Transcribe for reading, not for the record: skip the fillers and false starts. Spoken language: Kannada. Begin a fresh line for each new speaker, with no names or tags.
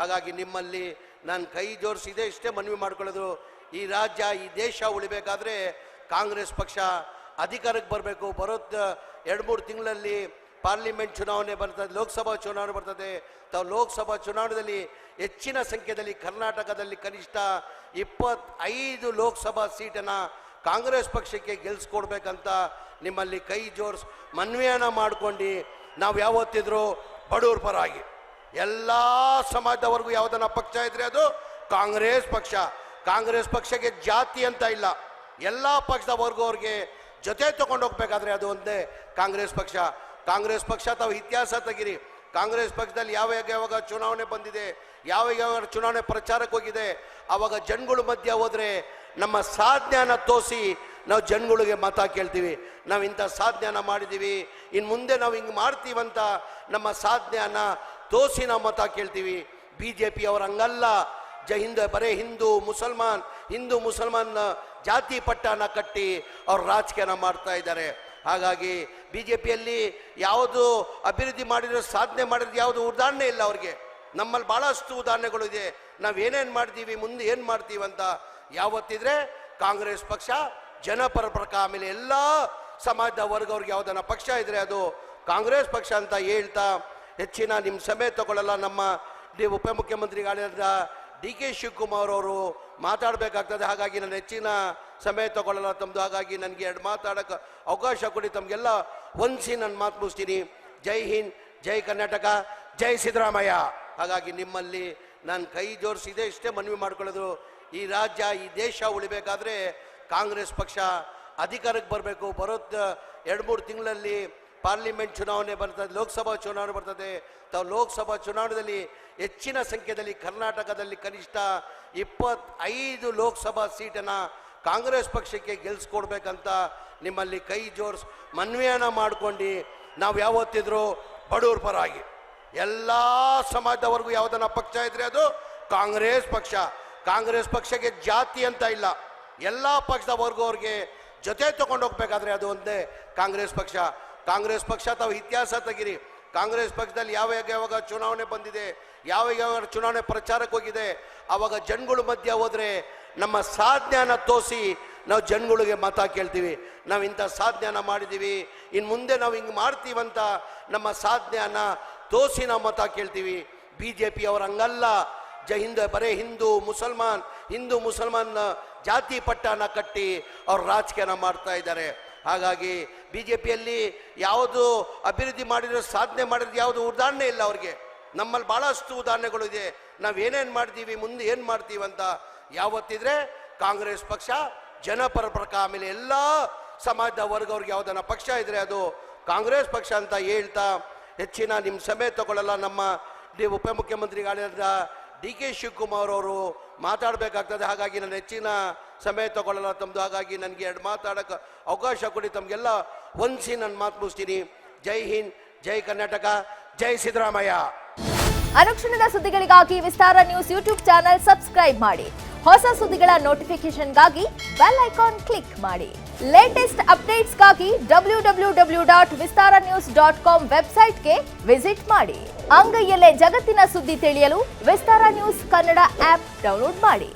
ಹಾಗಾಗಿ ನಿಮ್ಮಲ್ಲಿ ನಾನು ಕೈ ಜೋಡಿಸಿದೆ ಇಷ್ಟೇ ಮನವಿ ಮಾಡ್ಕೊಳ್ಳೋದು. ಈ ರಾಜ್ಯ ಈ ದೇಶ ಉಳಿಬೇಕಾದ್ರೆ ಕಾಂಗ್ರೆಸ್ ಪಕ್ಷ ಅಧಿಕಾರಕ್ಕೆ ಬರಬೇಕು. ಬರೋದು 2-3 ತಿಂಗಳಲ್ಲಿ ಪಾರ್ಲಿಮೆಂಟ್ ಚುನಾವಣೆ ಬರ್ತದೆ, ಲೋಕಸಭಾ ಚುನಾವಣೆ ಬರ್ತದೆ. ತಾವು ಲೋಕಸಭಾ ಚುನಾವಣೆಯಲ್ಲಿ ಹೆಚ್ಚಿನ ಸಂಖ್ಯೆಯಲ್ಲಿ ಕರ್ನಾಟಕದಲ್ಲಿ ಕನಿಷ್ಠ 25 ಲೋಕಸಭಾ ಸೀಟನ್ನು ಕಾಂಗ್ರೆಸ್ ಪಕ್ಷಕ್ಕೆ ಗೆಲ್ಲಿಸ್ಕೊಡ್ಬೇಕಂತ ನಿಮ್ಮಲ್ಲಿ ಕೈ ಜೋಡಿಸಿ ಮನವಿಯನ್ನು ಮಾಡ್ಕೊಂಡು ನಾವು ಯಾವತ್ತಿದ್ರು ಬಡವ್ರ ಪರವಾಗಿ ಎಲ್ಲ ಸಮಾಜದವರೆಗೂ ಯಾವುದನ್ನ ಪಕ್ಷ ಇದ್ರೆ ಅದು ಕಾಂಗ್ರೆಸ್ ಪಕ್ಷ. ಕಾಂಗ್ರೆಸ್ ಪಕ್ಷಕ್ಕೆ ಜಾತಿ ಅಂತ ಇಲ್ಲ, ಎಲ್ಲ ಪಕ್ಷದ ವರ್ಗವ್ರಿಗೆ ಜೊತೆ ತಗೊಂಡೋಗ್ಬೇಕಾದ್ರೆ ಅದು ಒಂದೇ ಕಾಂಗ್ರೆಸ್ ಪಕ್ಷ. ಕಾಂಗ್ರೆಸ್ ಪಕ್ಷ ತಾವು ಇತಿಹಾಸ ತೆಗಿರಿ. ಕಾಂಗ್ರೆಸ್ ಪಕ್ಷದಲ್ಲಿ ಯಾವಾಗ ಚುನಾವಣೆ ಬಂದಿದೆ, ಯಾವ ಚುನಾವಣೆ ಪ್ರಚಾರಕ್ಕೆ ಹೋಗಿದೆ, ಆವಾಗ ಜನಗಳ ಮಧ್ಯೆ ಹೋದರೆ ನಮ್ಮ ಸಾಧನೆಯನ್ನು ತೋರಿಸಿ ನಾವು ಜನಗಳಿಗೆ ಮತ ಕೇಳ್ತೀವಿ. ನಾವು ಇಂಥ ಸಾಧನೆಯನ್ನು ಮಾಡಿದ್ದೀವಿ, ಇನ್ನು ಮುಂದೆ ನಾವು ಹಿಂಗೆ ಮಾಡ್ತೀವಂತ ನಮ್ಮ ಸಾಧನೆಯನ್ನು ತೋರಿಸಿ ನಾವು ಮತ ಕೇಳ್ತೀವಿ. BJP ಅವ್ರು ಹಂಗಲ್ಲ. ಬರೇ ಹಿಂದೂ ಮುಸಲ್ಮಾನ್ ಜಾತಿ ಪಟ್ಟನ ಕಟ್ಟಿ ಅವ್ರು ರಾಜಕೀಯನ ಮಾಡ್ತಾ ಇದ್ದಾರೆ. ಹಾಗಾಗಿ BJPಯಲ್ಲಿ ಯಾವುದು ಅಭಿವೃದ್ಧಿ ಮಾಡಿದ್ರು, ಸಾಧನೆ ಮಾಡಿದ್ರು ಯಾವುದು ಉದಾಹರಣೆ ಇಲ್ಲ ಅವ್ರಿಗೆ. ನಮ್ಮಲ್ಲಿ ಭಾಳಷ್ಟು ಉದಾಹರಣೆಗಳು ಇದೆ. ನಾವೇನೇನು ಮಾಡ್ತೀವಿ, ಮುಂದೆ ಏನು ಮಾಡ್ತೀವಿ ಅಂತ ಯಾವತ್ತಿದ್ರೆ ಕಾಂಗ್ರೆಸ್ ಪಕ್ಷ ಜನಪರ ಪಕ್ಷ. ಆಮೇಲೆ ಎಲ್ಲ ಸಮಾಜದ ವರ್ಗವ್ರಿಗೆ ಯಾವುದನ್ನ ಪಕ್ಷ ಇದ್ರೆ ಅದು ಕಾಂಗ್ರೆಸ್ ಪಕ್ಷ ಅಂತ ಹೇಳ್ತಾ ಹೆಚ್ಚಿನ ನಿಮ್ಮ ಸಮಯ ತಗೊಳ್ಳಲ್ಲ. ನಮ್ಮ ಉಪಮುಖ್ಯಮಂತ್ರಿಗಳಾದ DK ಶಿವಕುಮಾರ್ ಅವರು ಮಾತಾಡಬೇಕಾಗ್ತದೆ. ಹಾಗಾಗಿ ನಾನು ಹೆಚ್ಚಿನ ಸಮಯ ತಗೊಳ್ಳಲ್ಲ ತಮ್ಮದು. ಹಾಗಾಗಿ ನನಗೆ 2 ಮಾತಾಡೋಕ್ಕೆ ಅವಕಾಶ ಕೊಡಿ. ತಮಗೆಲ್ಲ ಹೊಂದಿಸಿ ನನ್ನ ಮಾತು ಮುಗಿಸ್ತೀನಿ. ಜೈ ಹಿಂದ್, ಜೈ ಕರ್ನಾಟಕ, ಜೈ ಸಿದ್ದರಾಮಯ್ಯ. ಹಾಗಾಗಿ ನಿಮ್ಮಲ್ಲಿ ನಾನು ಕೈ ಜೋಡಿಸಿದೆ ಇಷ್ಟೇ ಮನವಿ ಮಾಡ್ಕೊಳ್ಳೋದು. ಈ ರಾಜ್ಯ ಈ ದೇಶ ಉಳಿಬೇಕಾದ್ರೆ ಕಾಂಗ್ರೆಸ್ ಪಕ್ಷ ಅಧಿಕಾರಕ್ಕೆ ಬರಬೇಕು. ಬರೋದು 2-3 ತಿಂಗಳಲ್ಲಿ ಪಾರ್ಲಿಮೆಂಟ್ ಚುನಾವಣೆ ಬರ್ತದೆ, ಲೋಕಸಭಾ ಚುನಾವಣೆ ಬರ್ತದೆ. ತಾವು ಲೋಕಸಭಾ ಚುನಾವಣೆಯಲ್ಲಿ ಹೆಚ್ಚಿನ ಸಂಖ್ಯೆಯಲ್ಲಿ ಕರ್ನಾಟಕದಲ್ಲಿ ಕನಿಷ್ಠ 25 ಲೋಕಸಭಾ ಸೀಟನ್ನು ಕಾಂಗ್ರೆಸ್ ಪಕ್ಷಕ್ಕೆ ಗೆಲ್ಲಿಸ್ಕೊಡ್ಬೇಕಂತ ನಿಮ್ಮಲ್ಲಿ ಕೈ ಜೋಡಿಸಿ ಮನವಿಯನ್ನು ಮಾಡ್ಕೊಂಡು ನಾವು ಯಾವತ್ತಿದ್ರು ಬಡವ್ರ ಪರವಾಗಿ ಎಲ್ಲ ಸಮಾಜದವರೆಗೂ ಯಾವುದನ್ನ ಪಕ್ಷ ಇದ್ರೆ ಅದು ಕಾಂಗ್ರೆಸ್ ಪಕ್ಷ. ಕಾಂಗ್ರೆಸ್ ಪಕ್ಷಕ್ಕೆ ಜಾತಿ ಅಂತ ಇಲ್ಲ, ಎಲ್ಲ ಪಕ್ಷದ ವರ್ಗವ್ರಿಗೆ ಜೊತೆ ತಗೊಂಡೋಗ್ಬೇಕಾದ್ರೆ ಅದು ಒಂದೇ ಕಾಂಗ್ರೆಸ್ ಪಕ್ಷ. ಕಾಂಗ್ರೆಸ್ ಪಕ್ಷ ತಾವು ಇತಿಹಾಸ ತೆಗಿರಿ. ಕಾಂಗ್ರೆಸ್ ಪಕ್ಷದಲ್ಲಿ ಯಾವಾಗ ಚುನಾವಣೆ ಬಂದಿದೆ, ಯಾವ ಚುನಾವಣೆ ಪ್ರಚಾರಕ್ಕೆ ಹೋಗಿದೆ, ಆವಾಗ ಜನಗಳ ಮಧ್ಯೆ ಹೋದರೆ ನಮ್ಮ ಸಾಧನೆಯನ್ನು ತೋರಿಸಿ ನಾವು ಜನಗಳಿಗೆ ಮತ ಕೇಳ್ತೀವಿ. ನಾವು ಇಂಥ ಸಾಧನೆಯನ್ನು ಮಾಡಿದ್ದೀವಿ, ಇನ್ನು ಮುಂದೆ ನಾವು ಹಿಂಗೆ ಮಾಡ್ತೀವಂತ ನಮ್ಮ ಸಾಧನೆಯನ್ನು ತೋರಿಸಿ ನಾವು ಮತ ಕೇಳ್ತೀವಿ. BJP ಅವ್ರು ಹಂಗಲ್ಲ. ಬರೇ ಹಿಂದೂ ಮುಸಲ್ಮಾನ್ ಜಾತಿ ಪಟ್ಟನ ಕಟ್ಟಿ ಅವ್ರು ರಾಜಕೀಯನ ಮಾಡ್ತಾ ಇದ್ದಾರೆ. ಹಾಗಾಗಿ BJPಯಲ್ಲಿ ಯಾವುದು ಅಭಿವೃದ್ಧಿ ಮಾಡಿದ್ರು, ಸಾಧನೆ ಮಾಡಿದ್ರು ಯಾವುದು ಉದಾಹರಣೆ ಇಲ್ಲ ಅವ್ರಿಗೆ. ನಮ್ಮಲ್ಲಿ ಭಾಳಷ್ಟು ಉದಾಹರಣೆಗಳು ಇದೆ. ನಾವೇನೇನು ಮಾಡ್ತೀವಿ, ಮುಂದೆ ಏನು ಮಾಡ್ತೀವಿ ಅಂತ ಯಾವತ್ತಿದ್ರೆ ಕಾಂಗ್ರೆಸ್ ಪಕ್ಷ ಜನಪರ ಪಕ್ಷ. ಆಮೇಲೆ ಎಲ್ಲ ಸಮಾಜದ ವರ್ಗವ್ರಿಗೆ ಯಾವುದನ್ನ ಪಕ್ಷ ಇದ್ರೆ ಅದು ಕಾಂಗ್ರೆಸ್ ಪಕ್ಷ ಅಂತ ಹೇಳ್ತಾ ಹೆಚ್ಚಿನ ನಿಮ್ಮ ಸಮಯ ತಗೊಳ್ಳಲ್ಲ. ನಮ್ಮ ಉಪಮುಖ್ಯಮಂತ್ರಿಗಳಾದ DK ಶಿವಕುಮಾರ್ ಅವರು ಮಾತಾಡಬೇಕಾಗ್ತದೆ. ಹಾಗಾಗಿ ನಾನು ಹೆಚ್ಚಿನ ಸಮಯ ತಗೊಳ್ಳಲ್ಲ ತಮ್ಮದು. ಹಾಗಾಗಿ ನನಗೆ 2 ಮಾತಾಡೋಕ್ಕೆ ಅವಕಾಶ ಕೊಡಿ. ತಮಗೆಲ್ಲ ಹೊಂದಿಸಿ ನನ್ನ ಮಾತು ಮುಗಿಸ್ತೀನಿ. ಜೈ ಹಿಂದ್, ಜೈ ಕರ್ನಾಟಕ, ಜೈ ಸಿದ್ದರಾಮಯ್ಯ.
ಅನುಕ್ಷಣದ ಸುದ್ದಿಗಳಿಗಾಗಿ ವಿಸ್ತಾರ ನ್ಯೂಸ್ ಯೂಟ್ಯೂಬ್ ಚಾನೆಲ್ ಸಬ್ಸ್ಕ್ರೈಬ್ ಮಾಡಿ. ಹೊಸ ಸುದ್ದಿಗಳ ನೋಟಿಫಿಕೇಶನ್ಗಾಗಿ ಬೆಲ್ ಐಕಾನ್ ಕ್ಲಿಕ್ ಮಾಡಿ. ಲೇಟೆಸ್ಟ್ ಅಪ್ಡೇಟ್ಸ್ಗಾಗಿ www.vistaranews.com ವೆಬ್ಸೈಟ್ಗೆ ವಿಸಿಟ್ ಮಾಡಿ. ಅಂಗೈಯಲ್ಲೇ ಜಗತ್ತಿನ ಸುದ್ದಿ ತಿಳಿಯಲು ವಿಸ್ತಾರ ನ್ಯೂಸ್ ಕನ್ನಡ ಆಪ್ ಡೌನ್ಲೋಡ್ ಮಾಡಿ.